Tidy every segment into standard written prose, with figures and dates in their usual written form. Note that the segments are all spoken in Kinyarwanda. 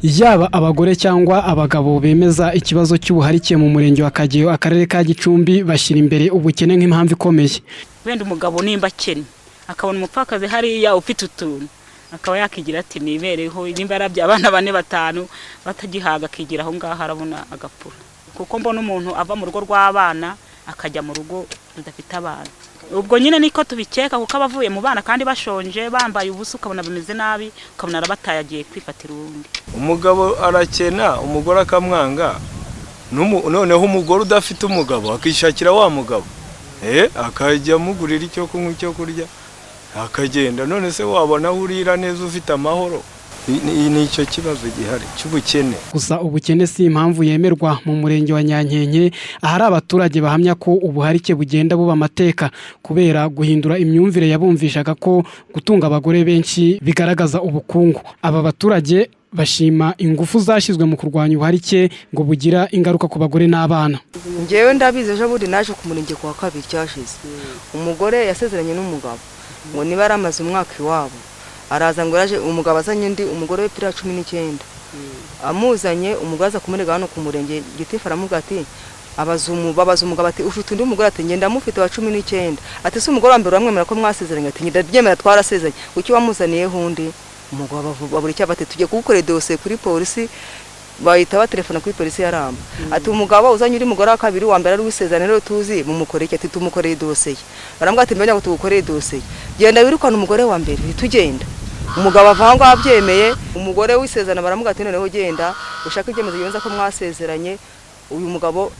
yaba abagore cyangwa abagabo bemeza ikibazo cy'ubuharike mu murenge wa Kageyo akarere ka Gicumbi bashyira imbere ubukene nk'impamvu ikomeye. Wenda umugabo nimba akennye akabona umupfakazi hariya ufite utuntu akaba yakigira ati nibereho nimba yarabye abana 4-5 batagihaga akigira aho ngaho arabona agapura, kuko mbona umuntu ava mu rugo rw'abana akajya mu rugo rudafite abana. Ubwo nyine niko tubikeka kuko abavuye mu bana kandi bashonje bambaye ubusa ukabona bameze nabi ukabona arabataye agiye kwifatira urundi. Umugabo arakena umugore akamwanga, noneho umugore udafite umugabo akishakira wa mugabo akajya mugurira icyo kunywa icyo kurya akagenda. None se wabona urira neza ufite amahoro? Ni icyo kibazo gihari cy'ubukene. Gusa ubukene si impamvu yemerwa mu murenge wa Nyankenke, ahari abaturage bahamya ko ubuharike bugenda buba amateka kubera guhindura imyumvire yabumvishaga ko gutunga abagore benshi bigaragaza ubukungu. Aba baturage bashima ingufu zashyizwe mu kurwanya ubuharike ngo bugira ingaruka ku bagore n'abana. Ngewe ndabize ejo bundi naje ku murenge kwa kabiri cyashize, umugore yasezeranye n'umugabo ngo niba aramaze umwaka iwabo, araza ngo yaje umugabo azanye ndi umugore we pira 19 amuzanye umugaza kumurega hano ku murenge Gitifu aramuga ati babaza umugabo ati ufite undi umugore ati ngenda mufite wa 19 ati se umugore wa mbere uramwemera ko mwasezeranye ati ndabyemera twarasezeranye uki wamuzaniye hundi. Umugabo baburi cyabate tujye kugukorera dosiye kuri polisi, bahita batelefona kuri polisi yaramba ati umugabo uzanye uri mugore wa kabiri wa mbere ari wisezerane rero tuzi mumukoreye ati tumukoreye dosiye. Barambwa ati mbenya ngo tugukoreye dosiye genda wirukana umugore wa mbere tugenda. Umugabo avanga abyemeye, umugore wisezerana baramuga ati noneho genda ushaka ibyemezo yonza ko mwasezeranye uyu mugabo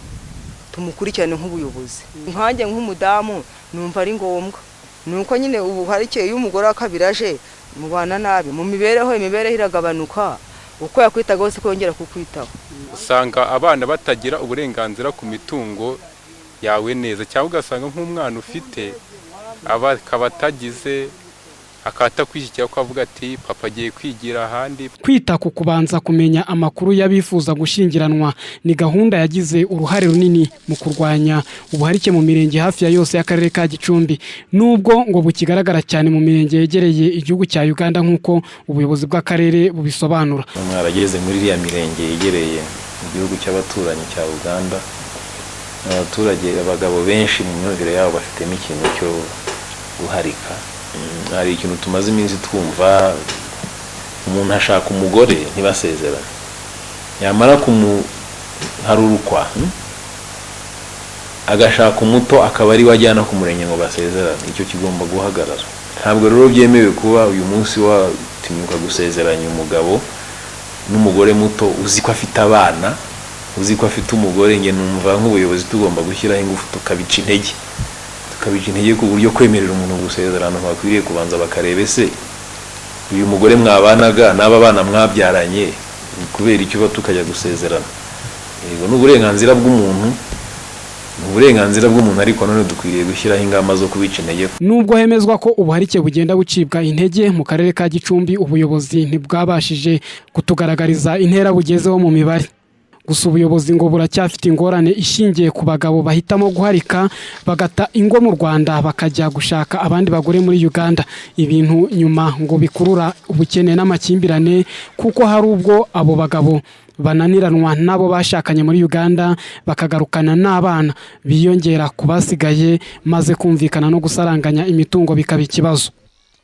tumukurikirane nk'ubuyobozi. Nkanjye nk'umudamu numva ari ngombwa nuko nyine ubuharike y'umugore wa kabiri aje mubana nabi mu mibereho iragabanuka uko yakwitaga hose kongera kukwitaho. Usanga abana batagira uburenganzira ku mitungo yawe neza, cyangwa ugasanga nk'umwana ufite akaba atagize akata kwishyikira ko avuga ati papa agiye kwigira ahandi. Kwita ku kubanza kumenya amakuru y'abifuza gushyingiranwa ni gahunda yagize uruhare runini mu kurwanya ubuharike mu mirenge hafi ya yose y'akarere ka Gicumbi, nubwo ngo bukigaragara cyane mu mirenge yegereye igihugu cya Uganda nk'uko ubuyobozi bw'akarere bubisobanura. Mwarageze muri iriya mirenge yegereye igihugu cy'abaturanyi cya Uganda, abaturage abagabo benshi mu myumvire yabo bafitemo ikintu cyo guharika. Hari ikintu tumaze iminsi twumva, umuntu ashaka umugore ntibasezerane, yamara kumuharurukwa agashaka umuto akaba ari wajyana ku murenge ngo basezerane. Icyo kigomba guhagarara. Ntabwo rero byemewe kuba uyu munsi watinyuka gusezeranya umugabo n'umugore muto uzi ko afite abana, uzi ko afite umugore. Nge numva nk'ubuyobozi tugomba gushyiraho ingufu tukabica intege ku buryo kwemerera umuntu gusezerana bakwiriye kubanza bakarebe se uyu mugore mwabanaga n'aba bana mwabyaranye kubera icyo tukajya gusezerana. Yego n'uburenganzira bw'umuntu, ariko none dukwiriye gushyiraho ingamba zo kubica intege. Nubwo hemezwa ko ubuharike bugenda bucibwa intege mu karere ka Gicumbi, ubuyobozi ntibwabashije kutugaragariza intera bugezeho mu mibare. Gusa ubuyobozi ngo buracyafite ingorane ishingiye ku bagabo bahitamo guharika bagata ingo mu Rwanda bakajya gushaka abandi bagore muri Uganda. Ibintu nyuma ngo bikurura ubukene n'amakimbirane, kuko hari ubwo abo bagabo bananiranwa nabo bashakanye muri Uganda bakagarukana n'abana biyongera kubasigaye, maze kumvikana no gusaranganya imitungo bikaba ikibazo.